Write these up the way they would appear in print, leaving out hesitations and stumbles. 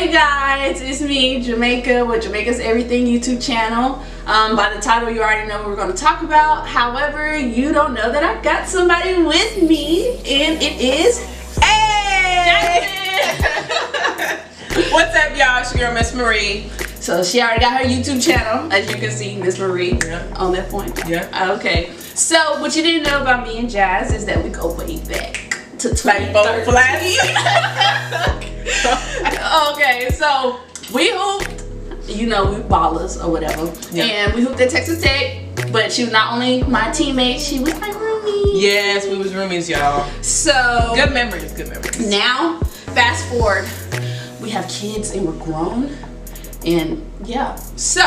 Hey guys, it's me, Jamaica, with Jamaica's Everything YouTube channel. By the title, you already know what we're going to talk about. However, you don't know that I got somebody with me, and it is Jasmine. What's up, y'all? It's your girl, Miss Marie. So she already got her YouTube channel, as you can see, Miss Marie, on that point. Yeah. Okay. So what you didn't know about me and Jazz is that we go way back to 2013. Okay, so we hooped, you know, we ballers or whatever, and we hooped at Texas Tech, but she was not only my teammate, she was my roomie. Yes, we was roomies, y'all. So good memories, good memories. Now, fast forward, we have kids and we're grown, and so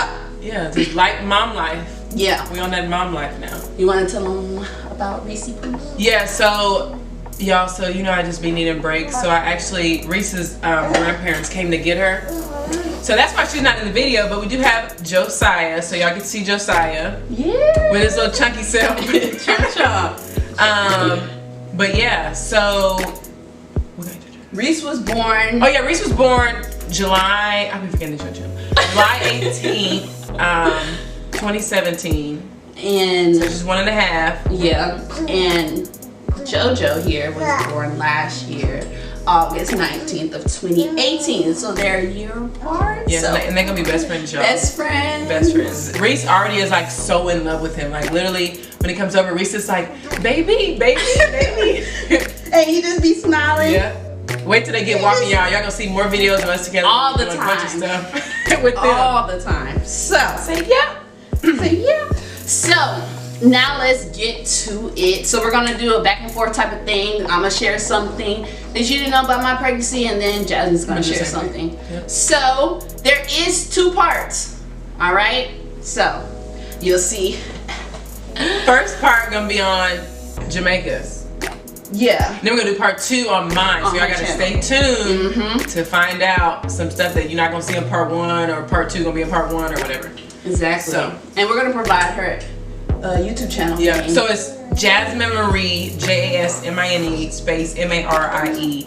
just like mom life. Yeah, we on that mom life now. You want to tell them about Reese, please? Yeah, so y'all, so you know I just be needing breaks. So I actually, Reese's grandparents came to get her. So that's why she's not in the video, but we do have Josiah. So y'all can see Josiah. Yeah. With his little chunky self. But yeah, so Reese was born. Oh yeah, Reese was born July, I'll be forgetting the show. July 18th, 2017. And so she's 1.5. Yeah. And JoJo here was born last year, August 19th of 2018. So they're a year apart. Yeah, so and they're gonna be best friends, y'all. Best friends. Best friends. Reese already is like so in love with him. Like literally, when he comes over, Reese is like, baby, baby, baby. And he just be smiling. Yeah. Wait till they get walking, y'all. Y'all gonna see more videos of us together. All the doing time. A bunch of stuff with them. All the time. So say yeah. Say yeah. So now let's get to it. So we're gonna do a back and forth type of thing. I'm gonna share something that you didn't know about my pregnancy, and then Jasmine's gonna share something. Yep. So there is 2 parts. All right. So you'll see. First part gonna be on Jamaica's. Yeah. Then we're gonna do part 2 on mine. So y'all gotta stay tuned to find out some stuff that you're not gonna see in part 1, or part 2 gonna be in part 1 or whatever. Exactly. So, and we're gonna provide her YouTube channel. Yeah. So it's Jasmine Marie, JASMINE space MARIE.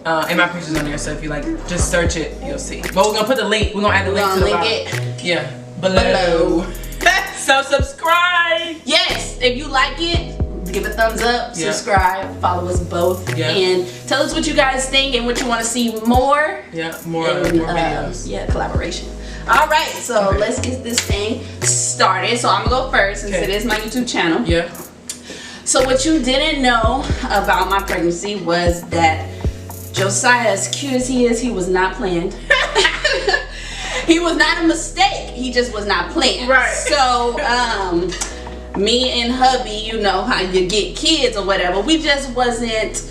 And my picture's on there. So if you like, just search it, you'll see. But we're gonna put the link. We're gonna add the link to the bottom. Yeah. Below. So subscribe. Yes. If you like it, give a thumbs up, subscribe, follow us both, and tell us what you guys think and what you want to see more. Yeah, more videos. Yeah, collaboration. All right, so let's get this thing started. So I'm gonna go first since it is my YouTube channel. Yeah. So what you didn't know about my pregnancy was that Josiah, as cute as he is, he was not planned. He was not a mistake. He just was not planned. Right. So me and hubby, you know how you get kids or whatever, we just wasn't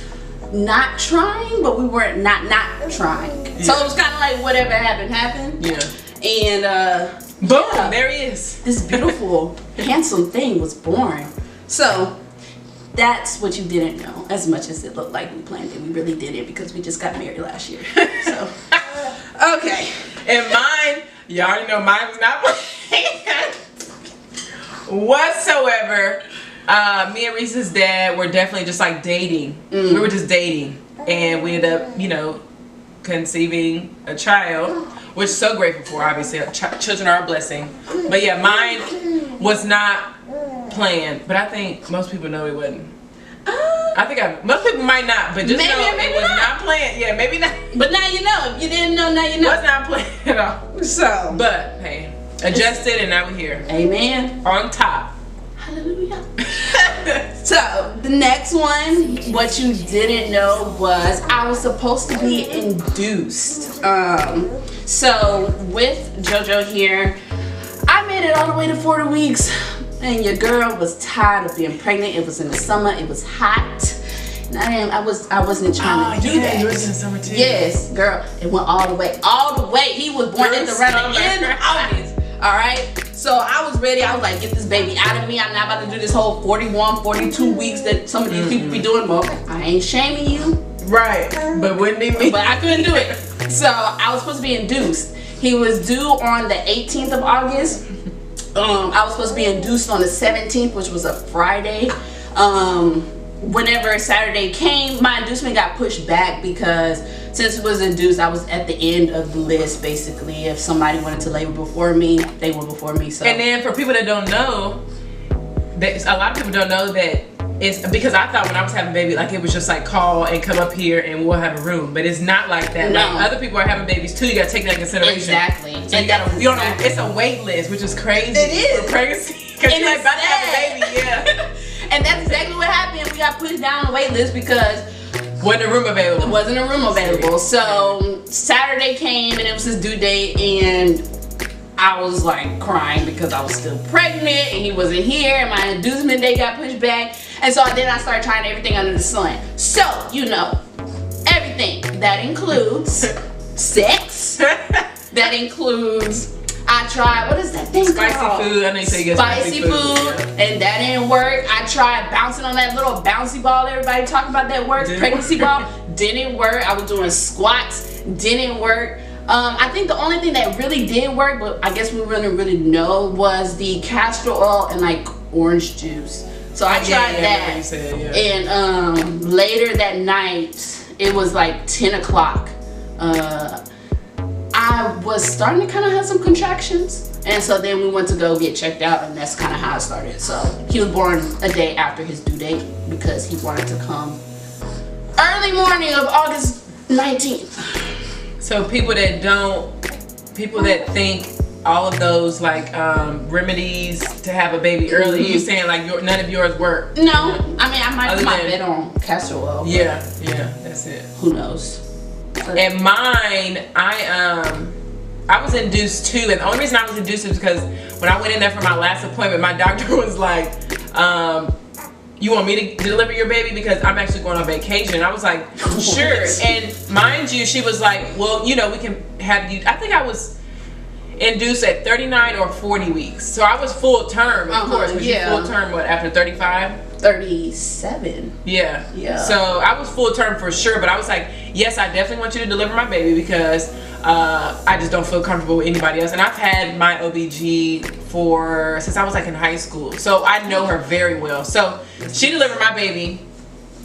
not trying, but we weren't not trying. So it was kind of like whatever happened. Yeah. And boom, there he is. This beautiful, handsome thing was born. So that's what you didn't know. As much as it looked like we planned it, we really didn't, because we just got married last year. So okay. And mine, y'all already know mine was not planned whatsoever. Me and Reese's dad were definitely just like dating. We were just dating, and we ended up, you know, conceiving a child, which I'm so grateful for. Obviously, children are a blessing. But yeah, mine was not planned, but I think most people know it wasn't. I think most people might not, but just know it was not planned. Yeah, maybe not. But now you know. If you didn't know, now you know. Was not planned at all. So, but hey, adjusted, and now we're here. Amen. On top. Hallelujah. So the next one, what you didn't know was I was supposed to be induced. So with JoJo here, I made it all the way to 40 weeks, and your girl was tired of being pregnant. It was in the summer. It was hot. And I wasn't trying to do that. You was in the summer too. Yes, girl. It went all the way. All the way. He was born at the running in August. All right. So I was ready. I was like, get this baby out of me. I'm not about to do this whole 41, 42 weeks that some of these people be doing. Well, I ain't shaming you. Right. But wouldn't be me. But I couldn't do it. So I was supposed to be induced. He was due on the 18th of August. I was supposed to be induced on the 17th, which was a Friday. Whenever Saturday came, my inducement got pushed back because since it was induced, I was at the end of the list basically. If somebody wanted to labor before me, they went before me. So. And then for people that don't know, a lot of people don't know that it's because I thought when I was having a baby, like it was just like call and come up here and we'll have a room, but it's not like that. No. Like other people are having babies too. You gotta take that into consideration. Exactly. So you gotta, you know, it's a wait list, which is crazy. It is for pregnancy because you're like about to have a baby. Yeah. And that's exactly what happened. We got pushed down on the wait list because wasn't a room available. there wasn't a room available. So Saturday came and it was his due date, and I was like crying because I was still pregnant and he wasn't here, and my inducement date got pushed back. And so then I started trying everything under the sun. So, you know, everything. That includes sex. That includes, I tried, what is that thing Spicy called? food. I know you say you get Spicy food. Yeah. And that didn't work. I tried bouncing on that little bouncy ball everybody talking about that works. Pregnancy ball. Didn't work. I was doing squats. Didn't work. I think the only thing that really did work, but I guess we wouldn't really know, was the castor oil and like orange juice. So I tried that. You said, yeah. And later that night, it was like 10 o'clock. I was starting to kind of have some contractions. And so then we went to go get checked out, and that's kind of how it started. So he was born a day after his due date because he wanted to come early morning of August 19th. So people that think all of those like remedies to have a baby early, you saying like none of yours work? No, I mean I might bet on castor oil. Yeah, that's it. Who knows? And mine, I was induced too, and the only reason I was induced is because when I went in there for my last appointment, my doctor was like, you want me to deliver your baby because I'm actually going on vacation? I was like, sure. And mind you, she was like, well, you know, we can have you, I think I was induced at 39 or 40 weeks. So I was full term, of course. Was you full term, what, after 35? 37. Yeah. So I was full term for sure, but I was like, yes, I definitely want you to deliver my baby because I just don't feel comfortable with anybody else. And I've had my OBG since I was like in high school. So I know her very well. So she delivered my baby.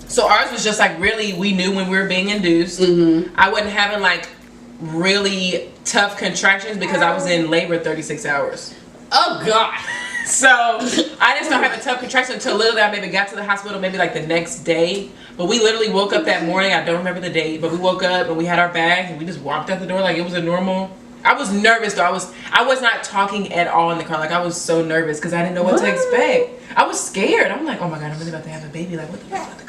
So ours was just like really, we knew when we were being induced. I wasn't having like really tough contractions because I was in labor 36 hours. Oh God. So I didn't start having tough contractions until literally I maybe got to the hospital maybe like the next day. But we literally woke up that morning. I don't remember the date, but we woke up and we had our bags and we just walked out the door like it was a normal. I was nervous though. I was not talking at all in the car. Like I was so nervous because I didn't know what to expect. I was scared. I'm like, oh my God, I'm really about to have a baby. Like what the fuck?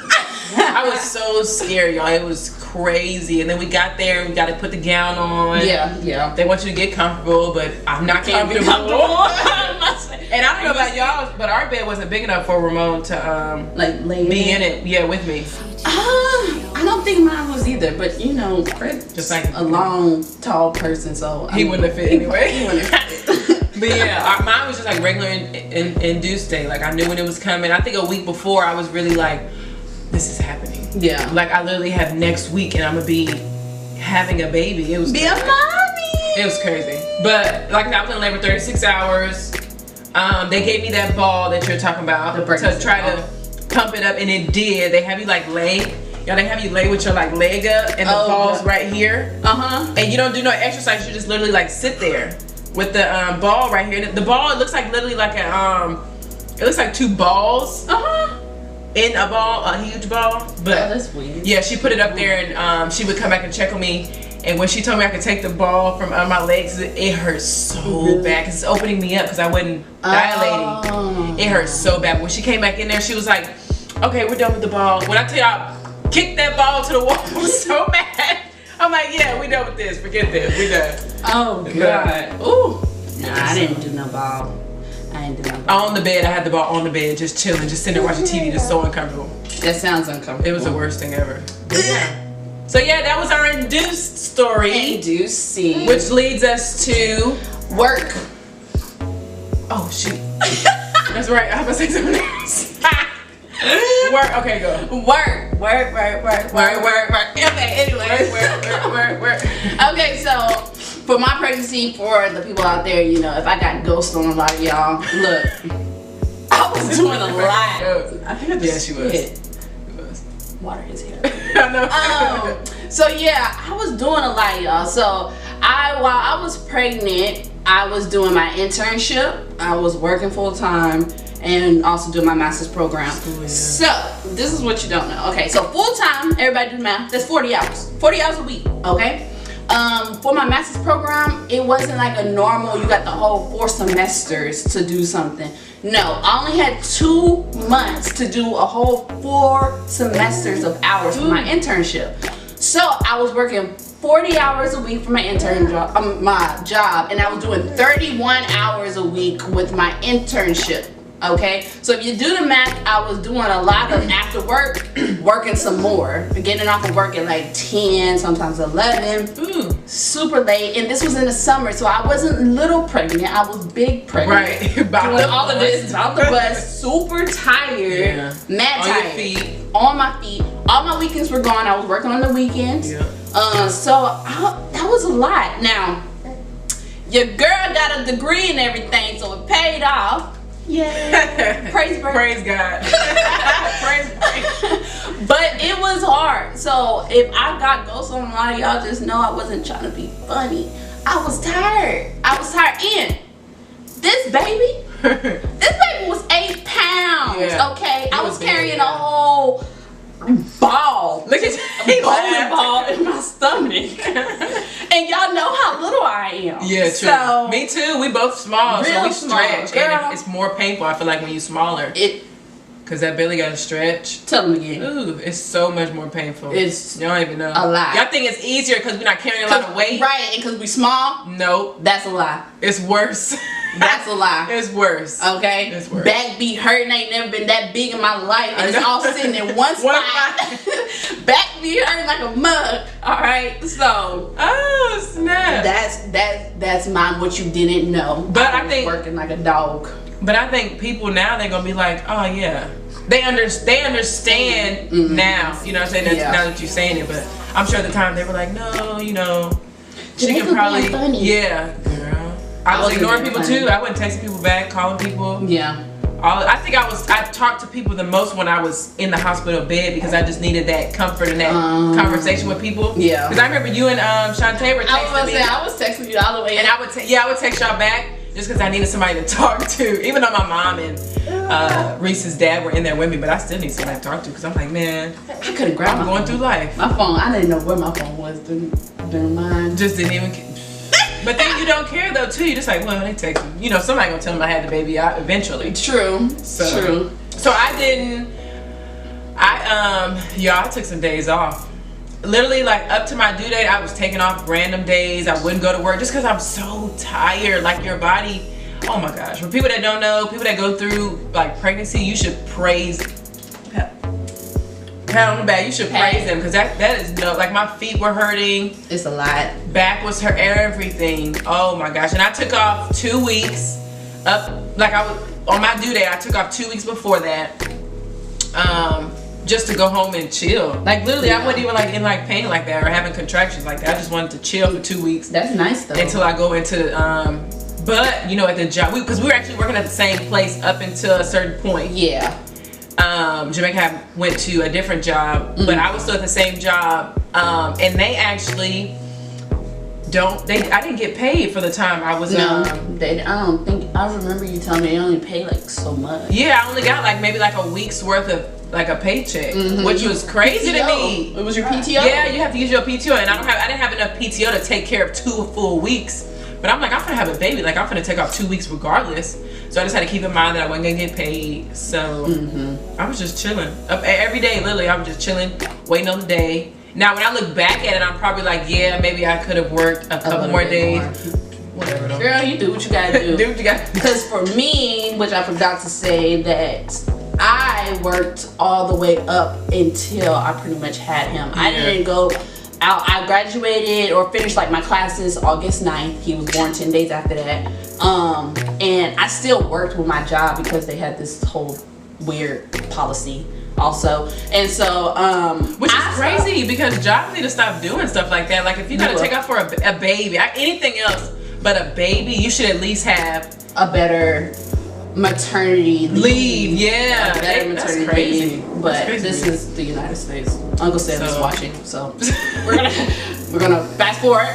I was so scared, y'all. It was crazy. And then we got there and we got to put the gown on. Yeah. They want you to get comfortable, but I'm not comfortable. And I don't know about y'all, but our bed wasn't big enough for Ramon to like be in it. Yeah, with me. I don't think mine was either, but you know, Fred's just like a long, tall person, so he wouldn't have fit anyway. He wouldn't have fit. But yeah, mine was just like regular induced day. Like I knew when it was coming. I think a week before I was really like, this is happening. Yeah. Like I literally have next week and I'm gonna be having a baby. It was be crazy. A mommy. It was crazy. But like I was in labor 36 hours. They gave me that ball that you're talking about to try to pump it up, and it did. They have you like lay. Y'all, they have you lay with your like leg up and the ball's right here. And you don't do no exercise. You just literally like sit there with the ball right here. The ball, it looks like literally like a it looks like two balls. In a ball, a huge ball. But that's weird. Yeah, she put it up there, and she would come back and check on me. And when she told me I could take the ball from my legs, it hurt so bad because it's opening me up because I wasn't dilating. It hurt so bad. When she came back in there, she was like, okay, we're done with the ball. When I tell y'all, kicked that ball to the wall, I was so mad. I'm like, yeah, we done with this. Forget this. We done. Oh, God. Ooh. Nah, I didn't do no ball. On the bed, I had the ball on the bed, just chilling, just sitting there watching TV, just so uncomfortable. That sounds uncomfortable. It was the worst thing ever. Yeah. So yeah, that was our induced story. Inducing. Which leads us to work. Oh shoot. That's right. I was gonna say something else. Work. Okay, go. Work. Okay. Anyway. Work. Okay, so for my pregnancy, for the people out there, you know, if I got ghost on a lot of y'all, look, I was doing a lot. I think she was. Water his hair. I know. So yeah, I was doing a lot, y'all. So while I was pregnant, I was doing my internship. I was working full time and also doing my master's program. Ooh, yeah. So this is what you don't know. Okay, so full time, everybody do the math. That's 40 hours. 40 hours a week. Okay. For my master's program, it wasn't like a normal, you got the whole 4 semesters to do something. No, I only had 2 months to do a whole 4 semesters of hours for my internship. So I was working 40 hours a week for my my job, and I was doing 31 hours a week with my internship. Okay, so if you do the math, I was doing a lot of after work, working some more, getting off of work at like 10, sometimes 11, super late. And this was in the summer, so I wasn't little pregnant, I was big pregnant. Right, doing all of this, about the bus, super tired, mad tired. On your feet. On my feet. All my weekends were gone. I was working on the weekends. Yeah. That was a lot. Now, your girl got a degree and everything, so it paid off. Yeah. Praise God. Praise God. But it was hard. So if I got ghosts on a lot of y'all, just know I wasn't trying to be funny. I was tired. And this baby was 8 pounds. Yeah. Okay, I was carrying a whole ball. Look at a bowling ball in my stomach. And y'all know how little I am. Yeah, true. So, me too. We both small, so we small, stretch, girl. and it's more painful. I feel like when you smaller, because that belly got to stretch. Tell them again. Ooh, it's so much more painful. It's you don't even know. A lot. Y'all think it's easier because we're not carrying a lot of weight, right? And because we small. Nope. That's a lie. It's worse. That's a lie. It's worse. Okay. It's worse. Back be hurting. Ain't never been that big in my life, and it's all sitting in one spot. Back be hurting like a mug. All right. So. Oh snap. That's what you didn't know. But I think working like a dog. But I think people now they're gonna be like, oh yeah. They understand now. You know what I'm saying? Now that you're saying it, but I'm sure at the time they were like, no, you know, she can probably. Yeah, girl. I was ignoring people too. I wasn't texting people back, calling people. Yeah. I think I talked to people the most when I was in the hospital bed because I just needed that comfort and that conversation with people. Yeah. Because I remember you and Shantae were texting me. I was texting you all the way. And I would text y'all back just because I needed somebody to talk to. Even though my mom and Reese's dad were in there with me, but I still need somebody to talk to because I'm like, man, I couldn't grab I'm going through life. My phone, I didn't know where my phone was during mine. Just didn't even. But then you don't care though too. You're just like, well, they text me. You know, somebody gonna tell them I had the baby out eventually. True. So I didn't. I took some days off. Literally, like up to my due date, I was taking off random days. I wouldn't go to work just because I'm so tired. Like your body. Oh my gosh. For people that don't know, people that go through like pregnancy, you should praise. Pat on the back. You should praise them because that is no, like my feet were hurting. It's a lot. Back was her everything. Oh my gosh. And I took off 2 weeks like I was on my due date. I took off 2 weeks before that just to go home and chill. Like literally I wasn't even like in like pain like that or having contractions like that. I just wanted to chill for 2 weeks. That's nice though. Until I go into but you know at the job because we were actually working at the same place up until a certain point. Yeah. Jamaica went to a different job, but I was still at the same job, and they actually I didn't get paid for the time I was. No, I remember you telling me they only pay like so much. Yeah, I only got like maybe like a week's worth of like a paycheck, which was crazy to me. It was your PTO. Yeah, you have to use your PTO, and I didn't have enough PTO to take care of 2 full weeks. But I'm like, I'm gonna have a baby. Like I'm gonna take off 2 weeks regardless. So I just had to keep in mind that I wasn't gonna get paid. So I was just chilling. Every day, literally, I was just chilling, waiting on the day. Now, when I look back at it, I'm probably like, yeah, maybe I could have worked a couple more days. Whatever, though. Girl, you do what you gotta do. Do what you gotta do. Because for me, which I forgot to say, that I worked all the way up until I pretty much had him. Yeah. I didn't go out. I graduated or finished like my classes August 9th. He was born 10 days after that. And I still worked with my job because they had this whole weird policy also. And so which is crazy because jobs need to stop doing stuff like that. Like if you gotta take off for a baby, anything else but a baby, you should at least have a better maternity leave. Yeah, better that's maternity crazy. leave. But crazy. this is the United States. Uncle Sam is watching, so we're gonna fast forward.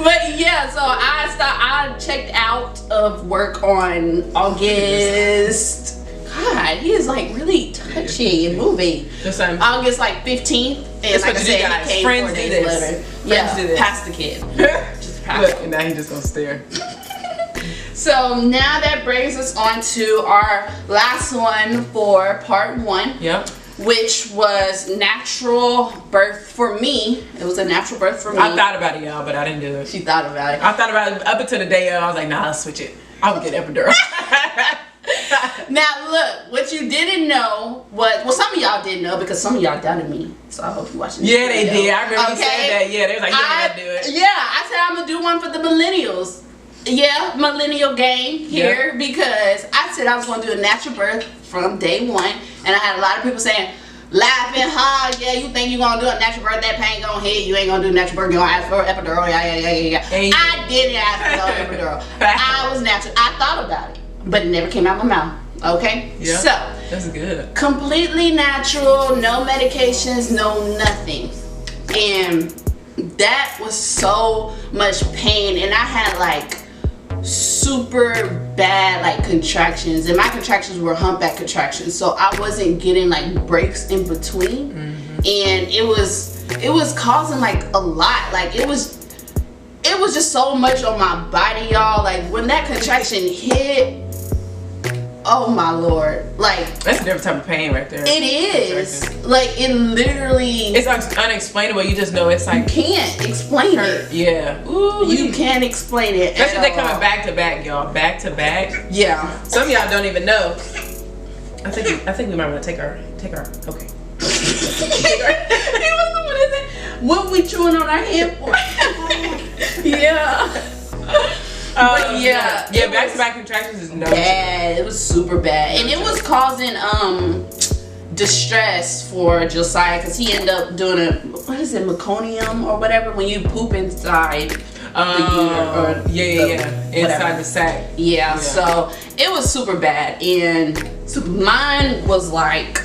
But yeah, so I checked out of work on August. God, he is like really touchy and moving. August like 15th, and like I said, he came Friends 4 do days this. later. Friends do this. Past the kid. Just past. Look, and now he just gonna stare. So now that brings us on to our last one for part 1. Yep. Which was natural birth for me. It was a natural birth for me. I thought about it, y'all, but I didn't do it. She thought about it. I thought about it up until the day of. I was like, nah, I'll switch it. I'll get epidural. Now look, what you didn't know was, well, some of y'all didn't know because some of y'all doubted me. So I hope you watching this Yeah, they video. did. I remember you said that. Yeah, they was like, yeah, I do it. Yeah, I said I'm gonna do one for the millennials. Yeah, millennial gang here, because I said I was gonna do a natural birth from day 1, and I had a lot of people saying, laughing hard, yeah, you think you're gonna do a natural birth, that pain gonna hit, you ain't gonna do a natural birth, you're gonna ask for an epidural, yeah. I didn't ask for no epidural. I was natural. I thought about it, but it never came out my mouth. Okay? Yeah. So that's good. Completely natural, no medications, no nothing. And that was so much pain, and I had like super bad like contractions, and my contractions were humpback contractions, so I wasn't getting like breaks in between. And it was causing like a lot, like it was just so much on my body, y'all. Like when that contraction hit, oh my lord, like that's a different type of pain right there. It is like, it literally, it's unexplainable. You just know it's like, you can't explain it. Yeah. Ooh, you can't explain it. Especially they coming back to back, y'all. Back to back. Yeah. Some of y'all don't even know. I think we might want to take our okay. What we chewing on our hand for? Yeah. But yeah, back to back contractions is no bad. It was super bad, and it was causing distress for Josiah, because he ended up doing meconium or whatever, when you poop inside the uterus, inside the sac. Yeah, so it was super bad, and mine was like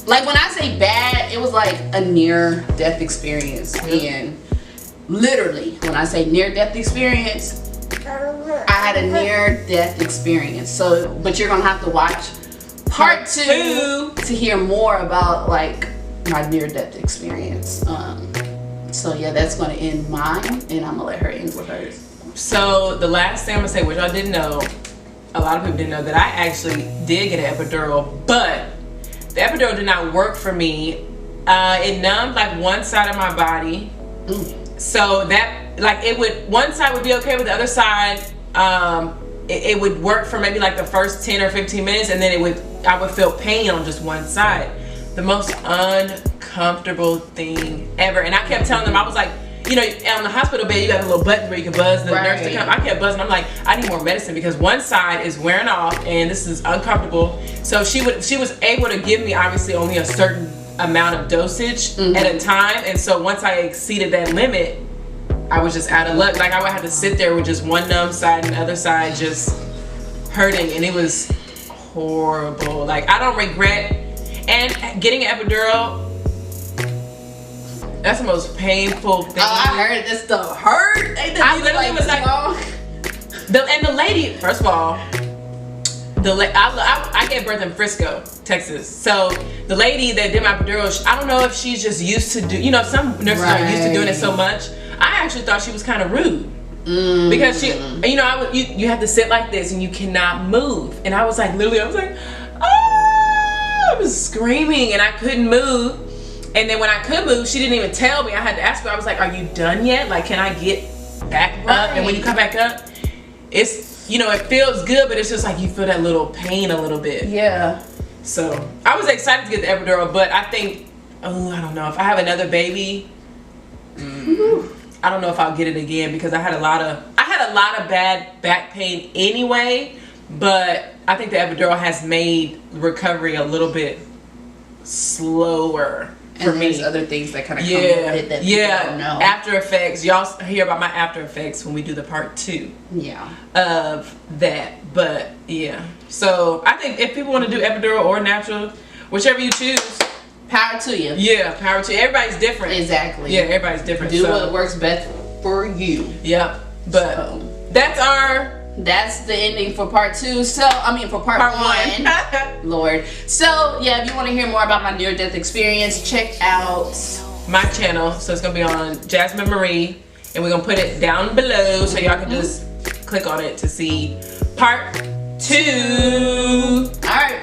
when I say bad, it was like a near death experience. And literally, when I say near death experience, I had a near death experience. So, but you're gonna have to watch part 2 to hear more about like my near death experience. So yeah, that's gonna end mine, and I'm gonna let her end with hers. So the last thing I'm gonna say, which I didn't know, a lot of people didn't know, that I actually did get an epidural, but the epidural did not work for me. It numbed like one side of my body. So that, like, one side would be okay, with the other side, it would work for maybe like the first 10 or 15 minutes, and then I would feel pain on just one side. The most uncomfortable thing ever. And I kept telling them, I was like, you know, on the hospital bed, you got a little button where you can buzz the nurse to come. I kept buzzing. I'm like, I need more medicine, because one side is wearing off and this is uncomfortable. So she was able to give me obviously only a certain amount of dosage at a time, and so once I exceeded that limit, I was just out of luck. Like I would have to sit there with just one numb side and the other side just hurting, and it was horrible. Like I don't regret, and getting an epidural, that's the most painful thing. Oh, I heard this stuff hurt. I literally was like, the lady, first of all, I gave birth in Frisco, Texas. So the lady that did my epidural, I don't know if she's just used to do, you know, some nurses are used to doing it so much. I actually thought she was kind of rude. Because she, you know, you have to sit like this and you cannot move. And I was like, literally, I was like, oh, I was screaming and I couldn't move. And then when I could move, she didn't even tell me. I had to ask her. I was like, are you done yet? Like, can I get back up? And when you come back up, it's, you know, it feels good, but it's just like you feel that little pain a little bit. Yeah. So I was excited to get the epidural, but I think, I don't know, if I have another baby, I don't know if I'll get it again, because I had a lot of bad back pain anyway. But I think the epidural has made recovery a little bit slower. And me. there's other things that kind of come with it that people don't know. After effects. Y'all hear about my after effects when we do the part 2 of that. But yeah, so I think if people want to do epidural or natural, whichever you choose, power to you. Yeah, power to you. Everybody's different. Exactly. Yeah, everybody's different. Do what works best for you. Yeah, but that's the ending for part 2. So I mean for part 1. Lord. So yeah, if you want to hear more about my near-death experience, check out my channel. So it's gonna be on Jasmine Marie, and we're gonna put it down below so y'all can just click on it to see part 2. All right.